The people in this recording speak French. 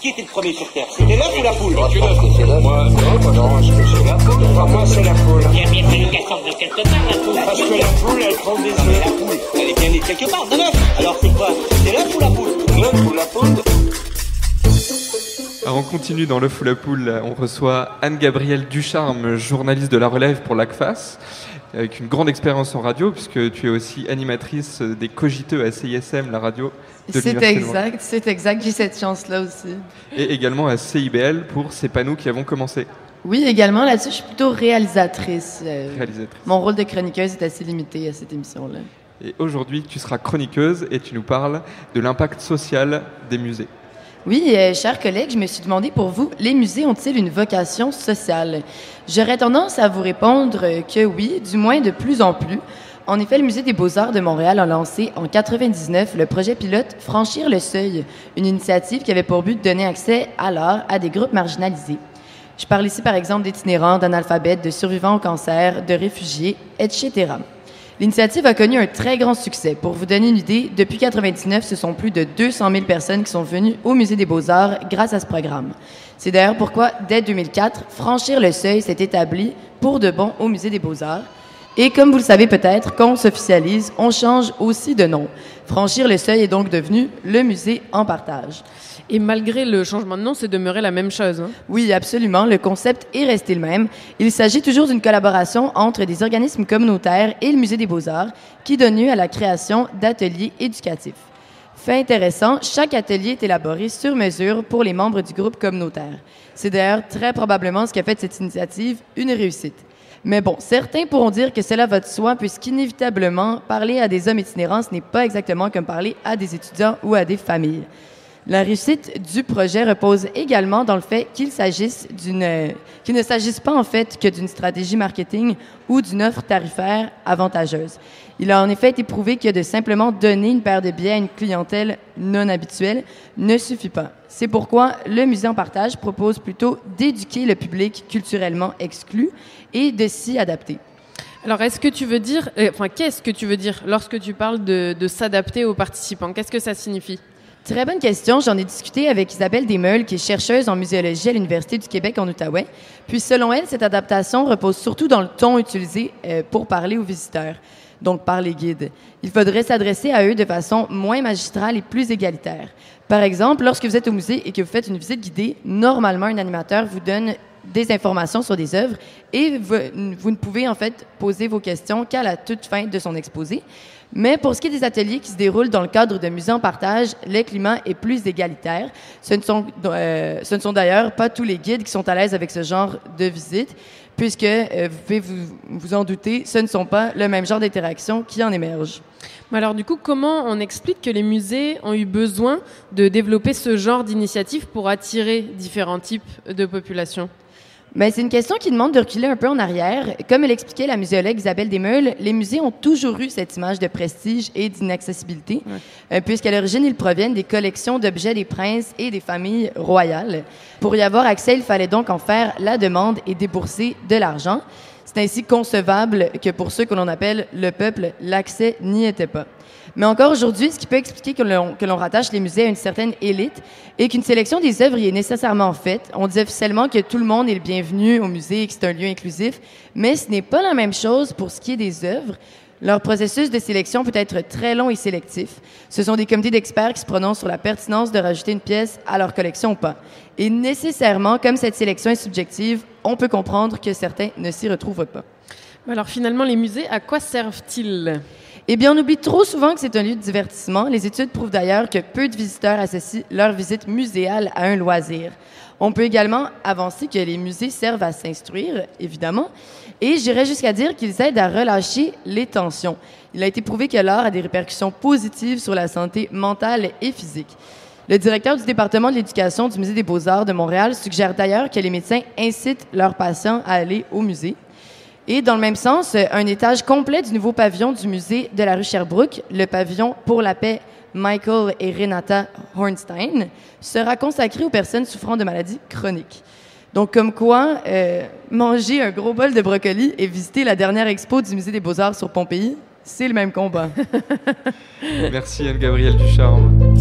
Qui était le premier sur Terre? C'était l'œuf ou la poule? Je pense que c'est l'œuf. Moi, non, est-ce que c'est la poule? Pour moi, c'est la poule. Il y a bien fallu qu'elle sorte de quelque part, la poule. Parce que la poule, elle prend des œufs. La poule, elle est bien née de quelque part, de l'œuf. Alors c'est quoi? C'est l'œuf ou la poule? L'œuf ou la poule? Alors on continue dans l'œuf ou la poule. On reçoit Anne-Gabrielle Ducharme, journaliste de La Relève pour l'ACFAS, avec une grande expérience en radio, puisque tu es aussi animatrice des Cogiteux à CISM, la radio de l'Université de Montréal. C'est exact, j'ai cette chance-là aussi. Et également à CIBL pour C'est pas nous qui avons commencé. Oui, également, là-dessus, je suis plutôt réalisatrice. Réalisatrice. Mon rôle de chroniqueuse est assez limité à cette émission-là. Et aujourd'hui, tu seras chroniqueuse et tu nous parles de l'impact social des musées. Oui, chers collègues, je me suis demandé pour vous, les musées ont-ils une vocation sociale? J'aurais tendance à vous répondre que oui, du moins de plus en plus. En effet, le Musée des Beaux-Arts de Montréal a lancé en 1999 le projet pilote Franchir le seuil, une initiative qui avait pour but de donner accès à l'art à des groupes marginalisés. Je parle ici par exemple d'itinérants, d'analphabètes, de survivants au cancer, de réfugiés, etc. L'initiative a connu un très grand succès. Pour vous donner une idée, depuis 1999, ce sont plus de 200 000 personnes qui sont venues au Musée des Beaux-Arts grâce à ce programme. C'est d'ailleurs pourquoi, dès 2004, Franchir le seuil s'est établi pour de bon au Musée des Beaux-Arts. Et comme vous le savez peut-être, quand on s'officialise, on change aussi de nom. Franchir le seuil est donc devenu le Musée en partage. Et malgré le changement de nom, c'est demeuré la même chose. Hein? Oui, absolument. Le concept est resté le même. Il s'agit toujours d'une collaboration entre des organismes communautaires et le Musée des Beaux-Arts qui donne lieu à la création d'ateliers éducatifs. Fait intéressant, chaque atelier est élaboré sur mesure pour les membres du groupe communautaire. C'est d'ailleurs très probablement ce qui a fait de cette initiative une réussite. Mais bon, certains pourront dire que cela va de soi puisqu'inévitablement, parler à des hommes itinérants, ce n'est pas exactement comme parler à des étudiants ou à des familles. La réussite du projet repose également dans le fait qu'il ne s'agisse pas en fait que d'une stratégie marketing ou d'une offre tarifaire avantageuse. Il a en effet été prouvé que de simplement donner une paire de billets à une clientèle non habituelle ne suffit pas. C'est pourquoi le Musée en partage propose plutôt d'éduquer le public culturellement exclu et de s'y adapter. Alors, est-ce que tu veux dire, qu'est-ce que tu veux dire lorsque tu parles de s'adapter aux participants? Qu'est-ce que ça signifie? Très bonne question. J'en ai discuté avec Isabelle Desmeules, qui est chercheuse en muséologie à l'Université du Québec en Outaouais. Puis, selon elle, cette adaptation repose surtout dans le ton utilisé pour parler aux visiteurs, donc par les guides. Il faudrait s'adresser à eux de façon moins magistrale et plus égalitaire. Par exemple, lorsque vous êtes au musée et que vous faites une visite guidée, normalement, un animateur vous donne des informations sur des œuvres et vous ne pouvez en fait poser vos questions qu'à la toute fin de son exposé. Mais pour ce qui est des ateliers qui se déroulent dans le cadre de musées en partage, le climat est plus égalitaire. Ce ne sont d'ailleurs pas tous les guides qui sont à l'aise avec ce genre de visite, puisque, vous pouvez vous en douter, ce ne sont pas le même genre d'interaction qui en émerge. Mais alors du coup, comment on explique que les musées ont eu besoin de développer ce genre d'initiative pour attirer différents types de populations? Mais c'est une question qui demande de reculer un peu en arrière. Comme l'expliquait la muséologue Isabelle Desmeules, les musées ont toujours eu cette image de prestige et d'inaccessibilité, puisqu'à l'origine, ils proviennent des collections d'objets des princes et des familles royales. Pour y avoir accès, il fallait donc en faire la demande et débourser de l'argent. C'est ainsi concevable que pour ceux que l'on appelle le peuple, l'accès n'y était pas. Mais encore aujourd'hui, ce qui peut expliquer que l'on rattache les musées à une certaine élite et qu'une sélection des œuvres y est nécessairement faite. On dit officiellement que tout le monde est le bienvenu au musée et que c'est un lieu inclusif, mais ce n'est pas la même chose pour ce qui est des œuvres. Leur processus de sélection peut être très long et sélectif. Ce sont des comités d'experts qui se prononcent sur la pertinence de rajouter une pièce à leur collection ou pas. Et nécessairement, comme cette sélection est subjective, on peut comprendre que certains ne s'y retrouvent pas. Alors finalement, les musées, à quoi servent-ils? Eh bien, on oublie trop souvent que c'est un lieu de divertissement. Les études prouvent d'ailleurs que peu de visiteurs associent leur visite muséale à un loisir. On peut également avancer que les musées servent à s'instruire, évidemment, et j'irais jusqu'à dire qu'ils aident à relâcher les tensions. Il a été prouvé que l'art a des répercussions positives sur la santé mentale et physique. Le directeur du département de l'éducation du Musée des Beaux-Arts de Montréal suggère d'ailleurs que les médecins incitent leurs patients à aller au musée. Et dans le même sens, un étage complet du nouveau pavillon du musée de la rue Sherbrooke, le pavillon pour la paix Michael et Renata Hornstein, sera consacré aux personnes souffrant de maladies chroniques. Donc, comme quoi, manger un gros bol de brocoli et visiter la dernière expo du Musée des Beaux-Arts sur Pompéi, c'est le même combat. Merci Anne-Gabrielle Ducharme.